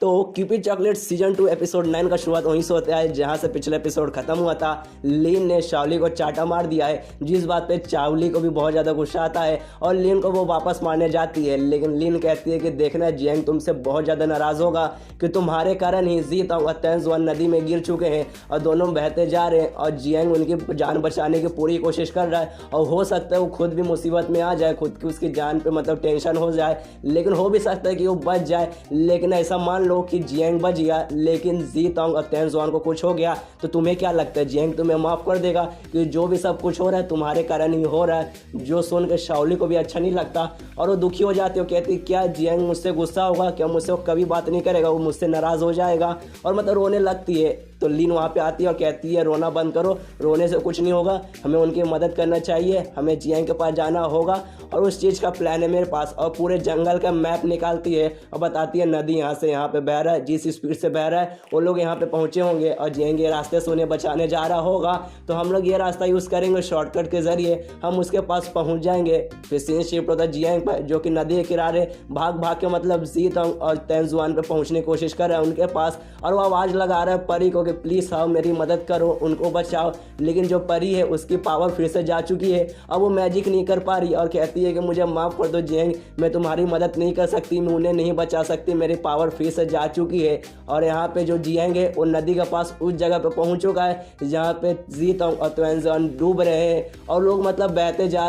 तो Cupid chocolate season 2 episode 9 का शुरुआत वहीं से होता है जहां से पिछले एपिसोड खत्म हुआ था। लिन ने शाओली को चाटा मार दिया है, जिस बात पे चावली को भी बहुत ज़्यादा गुस्सा आता है और लिन को वो वापस मारने जाती है। लेकिन लिन कहती है कि देखना जियांग तुमसे बहुत ज़्यादा नाराज़ होगा कि तुम्हारे कारण ही जी तांग और तेंजुआन नदी में गिर चुके हैं और दोनों बहते जा रहे हैं और जियांग उनकी जान बचाने की पूरी कोशिश कर रहा है और हो सकता है वो खुद भी मुसीबत में आ जाए, खुद की उसकी जान पे मतलब टेंशन हो जाए, लेकिन हो भी सकता है कि वो बच जाए। लेकिन ऐसा मान लो कि जियांग बच गया लेकिन जी तांग और तेंजुआन को कुछ हो गया तो तुम्हें क्या लगता है जियांग तुम्हें माफ़ कर देगा कि जो भी सब कुछ हो रहा है तुम्हारे कारण ही हो रहा है? जो सुन के शाओली को भी अच्छा नहीं लगता और वो दुखी हो जाती है। कहती क्या जियांग मुझसे गुस्सा होगा, क्या मुझसे वो कभी बात नहीं करेगा, वो मुझसे नाराज़ हो जाएगा और मतलब रोने लगती है। तो लिन वहाँ पे आती है और कहती है रोना बंद करो, रोने से कुछ नहीं होगा, हमें उनकी मदद करना चाहिए, हमें जियांग के पास जाना होगा और उस चीज़ का प्लान है मेरे पास। और पूरे जंगल का मैप निकालती है और बताती है नदी यहाँ से यहाँ पे बह रहा है, जिस स्पीड से बह रहा है वो लोग यहाँ पे पहुँचे होंगे और जियांग ये रास्ते से उन्हें बचाने जा रहा होगा, तो हम लोग ये रास्ता यूज़ करेंगे, शॉर्टकट के जरिए हम उसके पास पहुँच जाएंगे। फिर सीन शिफ्ट होता है जियांग पर जो कि नदी के किनारे भाग भाग के मतलब जी तांग और तेंजुआन पे पहुँचने की कोशिश कर रहा है उनके पास और वो आवाज़ लगा रहा है परी को कि प्लीज़ आओ मेरी मदद करो, उनको बचाओ। लेकिन जो परी है उसकी पावर फिर से जा चुकी है, अब वो मैजिक नहीं कर पा रही और कहती है कि मुझे माफ़ कर दो जियांग, मैं तुम्हारी मदद नहीं कर सकती, मैं उन्हें नहीं बचा सकती, मेरी पावर फिर से जा चुकी है। और यहाँ पे जो जियांग है वो नदी के पास उस जगह पे पहुँच चुका है जहाँ पे जी तांग और तेंजुआन डूब रहे हैं और लोग मतलब बहते जा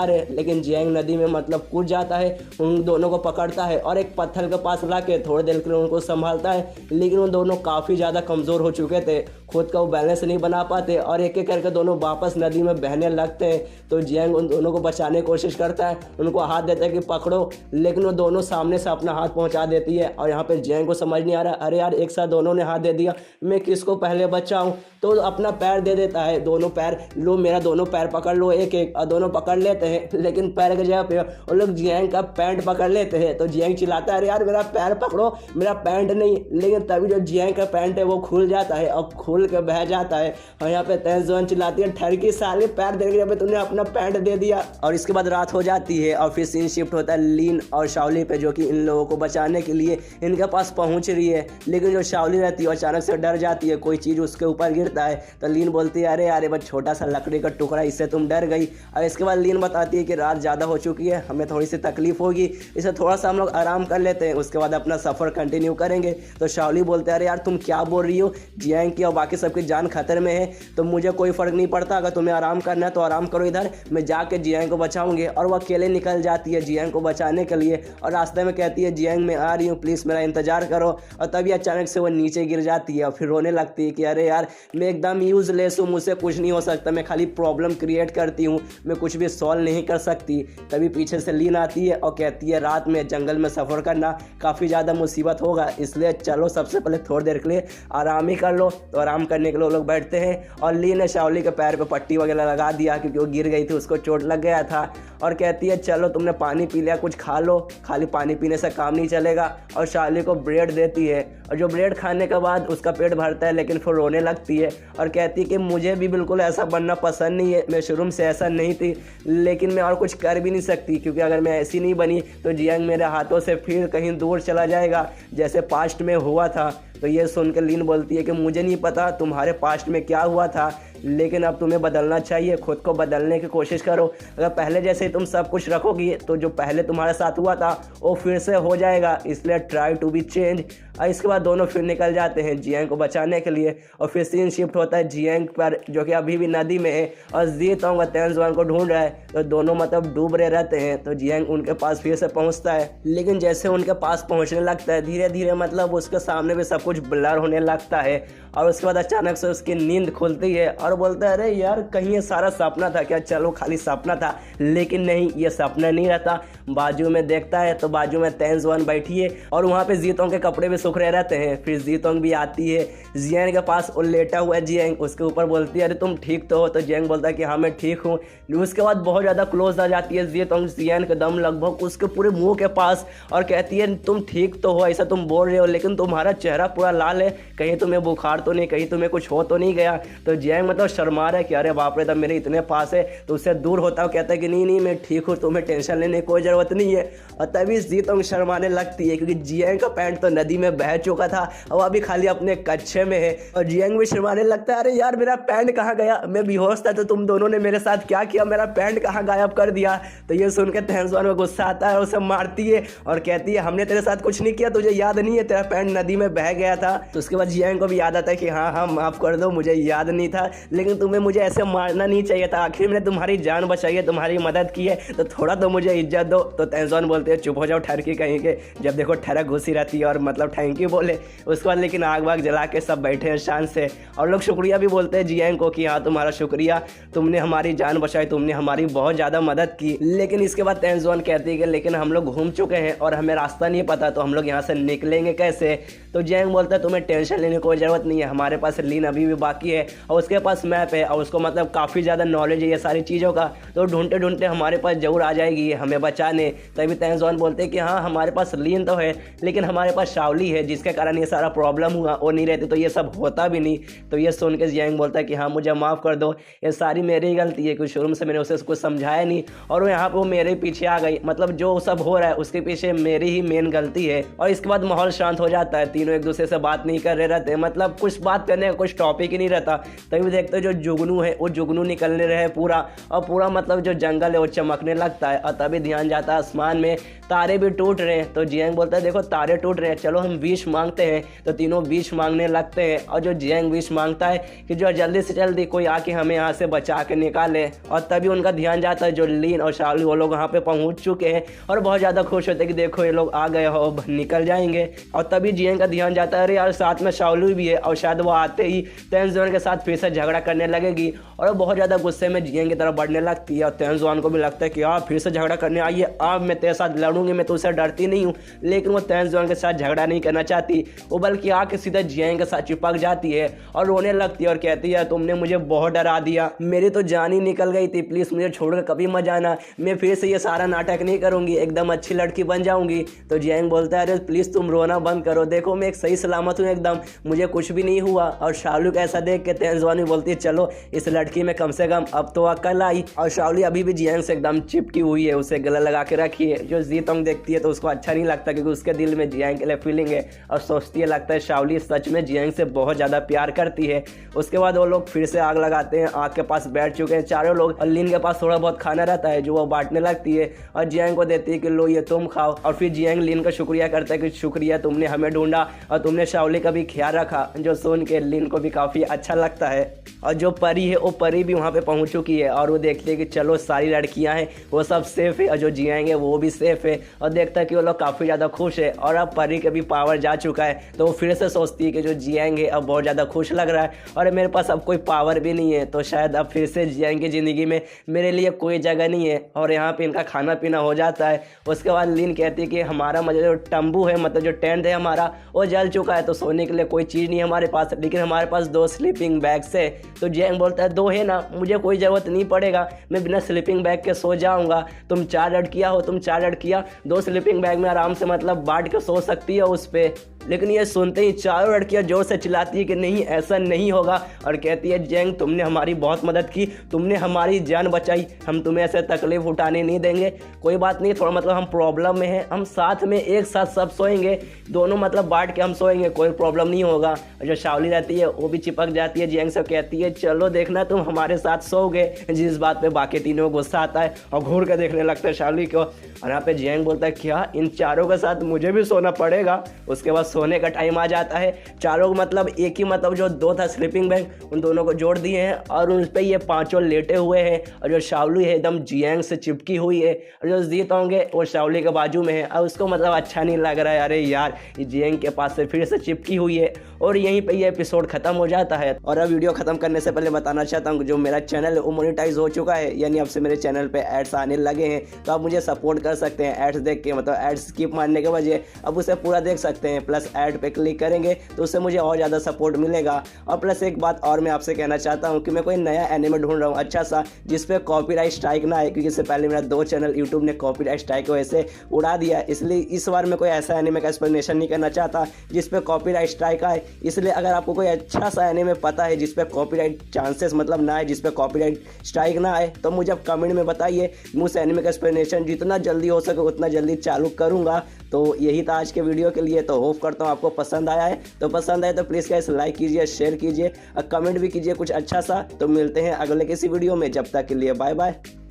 रहे लेकिन जियांग नदी में मतलब कूद जाता है, उन दोनों को पकड़ता है और एक पत्थर के पास ला के थोड़ी देर के लिए उनको संभालता है। लेकिन वो दोनों काफ़ी ज़्यादा कमज़ोर हो चुके थे, खुद का वो बैलेंस नहीं बना पाते और एक एक करके दोनों वापस नदी में बहने लगते हैं। तो जियांग उन दोनों को बचाने की कोशिश करता है, उनको हाथ देता है कि पकड़ो, लेकिन वो दोनों सामने से अपना हाथ पहुंचा देती है और यहाँ पे जियांग को समझ नहीं आ रहा, अरे यार एक साथ दोनों ने हाथ दे दिया, मैं किसको पहले बचाऊं? तो अपना पैर दे देता है, दोनों पैर लो, मेरा दोनों पैर पकड़ लो एक एक, और दोनों पकड़ लेते हैं। लेकिन पैर की जगह पे वो लोग जियांग का पैंट पकड़ लेते हैं। तो जियांग चिल्लाता है अरे यार मेरा पैर पकड़ो, मेरा पैंट नहीं। लेकिन तभी जो जियांग का पैंट है वो खुल जाता है और खुल के बह जाता है और यहाँ पे तेंजुआन चिल्लाती है ठहर की साले, पैर देने के जब तूने अपना पैंट दे दिया। और इसके बाद रात हो जाती है और फिर सीन शिफ्ट होता है लिन और शाओली पे जो कि इन लोगों को बचाने के लिए इनके पास पहुंच रही है। लेकिन जो शाओली रहती है अचानक से डर जाती है, कोई चीज़ उसके ऊपर गिरता है तो लिन बोलती है अरे यार बस छोटा सा लकड़ी का टुकड़ा, इससे तुम डर गई। और इसके बाद लिन बताती है कि रात ज़्यादा हो चुकी है, हमें थोड़ी सी तकलीफ होगी, इसे थोड़ा सा हम लोग आराम कर लेते हैं, उसके बाद अपना सफ़र कंटिन्यू करेंगे। तो शाओली बोलते हैं अरे यार तुम क्या बोल रही हो, जियांग की और बाकी सबकी जान खतरे में है, तो मुझे कोई फ़र्क नहीं पड़ता, अगर तुम्हें आराम करना है तो आराम करो, इधर मैं जाके जियांग को बचाऊंगी। और वो अकेले निकल जाती है जियांग को बचाने के लिए और रास्ते में कहती है जियांग मैं आ रही हूँ, प्लीज़ मेरा इंतज़ार करो। और तभी अचानक से वो नीचे गिर जाती है और फिर रोने लगती है कि अरे यार मैं एकदम यूज़लेस हूँ, मुझसे कुछ नहीं हो सकता, मैं खाली प्रॉब्लम क्रिएट करती हूँ, मैं कुछ भी सॉल्व नहीं कर सकती। तभी पीछे से लिन आती है और कहती है रात में जंगल में सफ़र करना काफ़ी ज़्यादा मुसीबत होगा, इसलिए चलो सबसे पहले थोड़ी देर के लिए आराम ही कर लो। तो आराम करने के लिए लोग बैठते हैं और ली ने शाओली के पैर पे पट्टी वगैरह लगा दिया क्योंकि वो गिर गई थी, उसको चोट लग गया था। और कहती है चलो तुमने पानी पी लिया, कुछ खा लो, खाली पानी पीने से काम नहीं चलेगा। और शाओली को ब्रेड देती है और जो ब्रेड खाने के बाद उसका पेट भरता है, लेकिन फिर रोने लगती है और कहती है कि मुझे भी बिल्कुल ऐसा बनना पसंद नहीं है, मैं शुरू से ऐसा नहीं थी, लेकिन मैं और कुछ कर भी नहीं सकती क्योंकि अगर मैं ऐसी नहीं बनी तो जियांग मेरे हाथों से फिर कहीं दूर चला जाएगा जैसे पास्ट में हुआ था। तो ये सुन के लिन बोलती है कि मुझे नहीं पता तुम्हारे पास्ट में क्या हुआ था, लेकिन अब तुम्हें बदलना चाहिए, खुद को बदलने की कोशिश करो। अगर पहले जैसे तुम सब कुछ रखोगी तो जो पहले तुम्हारे साथ हुआ था वो फिर से हो जाएगा, इसलिए ट्राई टू बी चेंज। और इसके बाद दोनों फिर निकल जाते हैं जियांग को बचाने के लिए और फिर सीन शिफ्ट होता है जियांग पर जो कि अभी भी नदी में है और जी तांग और तेंजुआन को ढूंढ रहा है। तो दोनों मतलब डूब रहे रहते हैं। तो जियांग उनके पास फिर से पहुंचता है, लेकिन जैसे उनके पास पहुंचने लगता है धीरे धीरे मतलब उसके सामने भी सब कुछ ब्लर होने लगता है। और उसके बाद अचानक से उसकी नींद खुलती है और बोलता है अरे यार कहीं ये सारा सपना था क्या? चलो खाली सपना था, लेकिन नहीं, ये सपना नहीं रहता। बाजू में देखता है तो बाजू में तेंजुआन बैठी है और वहाँ पे जी तांग के कपड़े भी सूख रहे रहते हैं। फिर जी तांग भी आती है जियांग के पास और लेटा हुआ है जियांग, उसके ऊपर बोलती है अरे तुम ठीक तो हो? तो जियांग बोलता है कि हाँ मैं ठीक हूँ। उसके बाद बहुत ज़्यादा क्लोज आ जाती है जी तांग जियांग के दम लगभग उसके पूरे मुँह के पास और कहती है तुम ठीक तो हो, ऐसा तुम बोल रहे हो, लेकिन तुम्हारा चेहरा पूरा लाल है, कहीं तुम्हें बुखार तो नहीं, कहीं तुम्हें कुछ हो तो नहीं गया? तो जियांग मतलब तो शर्मा रहा है कि अरे बाप रे, तब मेरे इतने पास है, तो उससे दूर होता है। कहता है कि नहीं नहीं मैं ठीक हूँ, तुम्हें टेंशन लेने की कोई ज़रूरत नहीं है। और तभी जीतोंग शर्माने लगती है क्योंकि जियांग का पैंट तो नदी में बह चुका था और अभी खाली अपने कच्छे में है। और जियांग भी शर्माने लगता है, अरे यार मेरा पैंट कहाँ गया, मैं बेहोश था तो तुम दोनों ने मेरे साथ क्या किया, मेरा पैंट कहाँ गायब कर दिया। तो ये सुन के तेंजुआन को गुस्सा आता है और उसे मारती है और कहती है हमने तेरे साथ कुछ नहीं किया, तुझे याद नहीं है तेरा पैंट नदी में बह गया था। तो उसके बाद जियांग को भी याद आता है कि हाँ हाँ माफ़ कर दो, मुझे याद नहीं था, लेकिन तुम्हें मुझे ऐसे मारना नहीं चाहिए था, आखिर मैंने तुम्हारी जान बचाई है, तुम्हारी मदद की है, तो थोड़ा तो मुझे इज्जत दो। तो तेंजुआन बोलते हैं चुप हो जाओ ठरकी कहीं के, जब देखो ठरक घुसी रहती है और मतलब थैंक यू बोले। उसके बाद लेकिन आग वाग जला के सब बैठे हैं शान से और लोग शुक्रिया भी बोलते हैं जियांग को कि हाँ तुम्हारा शुक्रिया, तुमने हमारी जान बचाई, तुमने हमारी बहुत ज़्यादा मदद की। लेकिन इसके बाद तेंजुआन कहती है कि लेकिन हम लोग घूम चुके हैं और हमें रास्ता नहीं पता, तो हम लोग यहाँ से निकलेंगे कैसे। तो जियांग बोलता है तुम्हें टेंशन लेने की कोई ज़रूरत नहीं है, हमारे पास लीन अभी भी बाकी है और उसके पास मैप है और उसको मतलब काफ़ी ज़्यादा नॉलेज है ये सारी चीज़ों का, तो ढूंढते ढूंढते हमारे पास जरूर आ जाएगी हमें बचाने। तभी तेंजुआन बोलते हैं कि हाँ हमारे पास लीन तो है लेकिन हमारे पास शाओली है जिसके कारण ये सारा प्रॉब्लम हुआ, वो नहीं रहती तो ये सब होता भी नहीं। तो ये सुन के जियांग बोलता है कि हाँ मुझे माफ़ कर दो, ये सारी मेरी ही गलती है, कुछ शुरू से मैंने उसे कुछ समझाया नहीं और वो यहाँ पर वो मेरे पीछे आ गई, मतलब जो सब हो रहा है उसके पीछे मेरी ही मेन गलती है। और इसके बाद माहौल शांत हो जाता है, तीनों एक दूसरे से बात नहीं कर रहे रहते, मतलब कुछ बात करने का कुछ टॉपिक ही नहीं रहता। तभी देखते जो जुगनू है वो जुगनू निकलने रहे पूरा, और पूरा मतलब जो जंगल है वो चमकने लगता है। और तभी ध्यान जाता है आसमान में तारे भी टूट रहे हैं। तो जियांग बोलता है देखो तारे टूट रहे हैं, चलो हम विश मांगते हैं। तो तीनों विश मांगने लगते हैं और जो जियांग विश मांगता है कि जो जल्दी से जल्दी कोई आके हमें यहाँ से बचा के निकाले। और तभी उनका ध्यान जाता है जो लीन और शाओली वो लोग वहाँ पे पहुँच चुके हैं और बहुत ज़्यादा खुश होते हैं कि देखो ये लोग आ गए हो, निकल जाएंगे। और तभी जियांग का ध्यान जाता है अरे यार साथ में शाओली भी है और शायद वो आते ही तेंजुआन के साथ फिर से झगड़ा करने लगेगी और बहुत ज़्यादा गुस्से में जियांग की तरफ बढ़ने लगती है। और तेंजुआन को भी लगता है कि आप फिर से झगड़ा करने आई है, अब मैं तेरे साथ लड़ूंगी, मैं तुझसे डरती नहीं हूँ। लेकिन वो तेंजुआन के साथ झगड़ा नहीं करना चाहती, वो बल्कि आके सीधे जियांग के साथ चिपक जाती है और रोने लगती है और कहती है तुमने मुझे बहुत डरा दिया, मेरी तो जान ही निकल गई थी, प्लीज़ मुझे छोड़कर कभी मत जाना, मैं फिर से ये सारा नाटक नहीं करूँगी, एकदम अच्छी लड़की बन जाऊँगी। तो जियांग बोलता है अरे प्लीज़ तुम रोना बंद करो, देखो मैं एक सही सलामत हूँ एकदम, मुझे कुछ भी नहीं हुआ। और शाओली को ऐसा देख के तेंजुआन भी बोलती है चलो इस लड़की में कम से कम अब तो अकल आई। और शाओली अभी भी जियांग से एकदम चिपकी हुई है, उसे गला लगा के रखी है। जो जीतोंग देखती है तो उसको अच्छा नहीं लगता क्योंकि उसके दिल में जियांग के लिए फीलिंग है और सोचती है लगता है शाओली सच में जियांग से बहुत ज़्यादा प्यार करती है। उसके बाद वो लोग फिर से आग लगाते हैं, आग के पास बैठ चुके हैं चारों लोग और लीन के पास थोड़ा बहुत खाना रहता है जो वो बांटने लगती है और जियांग को देती है कि लो ये तुम खाओ। और फिर जियांग लीन का शुक्रिया करता है कि शुक्रिया तुमने हमें ढूंढा और तुमने शाओली का भी ख्याल रखा, जो सुन के लीन को भी काफ़ी अच्छा लगता है। और जो परी है वो परी भी वहाँ पे पहुँच चुकी है और वो देखती है कि चलो सारी लड़कियाँ हैं वो सब सेफ है और जो जियांग है वो भी सेफ है और देखता है कि वो लोग काफ़ी ज़्यादा खुश है। और अब परी के भी पावर जा चुका है तो वो फिर से सोचती है कि जो जियांग है अब बहुत ज़्यादा खुश लग रहा है और मेरे पास अब कोई पावर भी नहीं है, तो शायद अब फिर से जियांग की ज़िंदगी में मेरे लिए कोई जगह नहीं है। और यहाँ पे इनका खाना पीना हो जाता है। उसके बाद लीन कहती है कि हमारा मतलब जो तंबू है, मतलब जो टेंट है हमारा, वो जल चुका है, तो सोने के लिए कोई चीज़ नहीं है हमारे पास, लेकिन हमारे पास 2 स्लीपिंग बैग्स है। तो जियांग बोलता है 2 है ना, मुझे कोई ज़रूरत नहीं पड़ेगा, मैं बिना स्लीपिंग बैग के सो जाऊँगा, तुम 4 लड़कियाँ हो, तुम 4 लड़कियाँ 2 स्लीपिंग बैग में आराम से मतलब बांट के सो सकती है उस पर। लेकिन ये सुनते ही चारों लड़कियां जोर से चिल्लाती है कि नहीं ऐसा नहीं होगा और कहती है जियांग तुमने हमारी बहुत मदद की, तुमने हमारी जान बचाई, हम तुम्हें ऐसे तकलीफ उठाने नहीं देंगे, कोई बात नहीं, थोड़ा मतलब हम प्रॉब्लम में हैं, हम साथ में एक साथ सब सोएंगे, दोनों मतलब बांट के हम सोएंगे, कोई प्रॉब्लम नहीं होगा। और जो शाओली रहती है वो भी चिपक जाती है जियांग से, कहती है चलो देखना तुम हमारे साथ सोओगे, जिस बात पे बाकी तीनों को गुस्सा आता है और घूर कर देखने लगता है शाओली को। और यहाँ पे जियांग बोलता है क्या इन चारों के साथ मुझे भी सोना पड़ेगा। उसके बाद सोने का टाइम आ जाता है, चारों मतलब एक ही मतलब जो 2 था स्लीपिंग बैग उन दोनों को जोड़ दिए हैं और उन पे ये 5 लेटे हुए हैं और जो शाओली है एकदम जियांग से चिपकी हुई है और जो जीत होंगे वो शाओली के बाजू में है और उसको मतलब अच्छा नहीं लग रहा है, अरे यार ये जियांग के पास से फिर से चिपकी हुई है। और यहीं पे ये एपिसोड खत्म हो जाता है। और अब वीडियो खत्म करने से पहले बताना चाहता हूँ जो मेरा चैनल है वो मोनेटाइज हो चुका है, यानी अब से मेरे चैनल पे एड्स आने लगे हैं, तो आप मुझे सपोर्ट कर सकते हैं एड्स देख के, मतलब एड्स स्किप मारने के वजह अब उसे पूरा देख सकते हैं। प्लस प्लस ऐड पे क्लिक करेंगे तो उससे मुझे और ज़्यादा सपोर्ट मिलेगा। और प्लस एक बात और मैं आपसे कहना चाहता हूँ कि मैं कोई नया एनिमे ढूंढ रहा हूँ अच्छा सा जिस पे कॉपीराइट स्ट्राइक ना आए, क्योंकि इससे पहले मेरा 2 चैनल यूट्यूब ने कॉपीराइट स्ट्राइक की वजह से उड़ा दिया। इसलिए इस बार मैं कोई ऐसा एनिमे का एक्सप्लेनेशन नहीं करना चाहता जिस पे कॉपीराइट स्ट्राइक आए। इसलिए अगर आपको कोई अच्छा सा एनिमे पता है जिस पे कॉपीराइट चांसेस मतलब ना आए, जिस पे कॉपीराइट स्ट्राइक ना आए, तो मुझे आप कमेंट में बताइए। मैं उस एनिमे का एक्सप्लेनेशन जितना जल्दी हो सके उतना जल्दी चालू करूँगा। तो यही था आज के वीडियो के लिए। तो होप करता हूँ आपको पसंद आया है। तो पसंद आए तो प्लीज़ गाइस लाइक कीजिए, शेयर कीजिए और कमेंट भी कीजिए कुछ अच्छा सा। तो मिलते हैं अगले किसी वीडियो में, जब तक के लिए बाय बाय।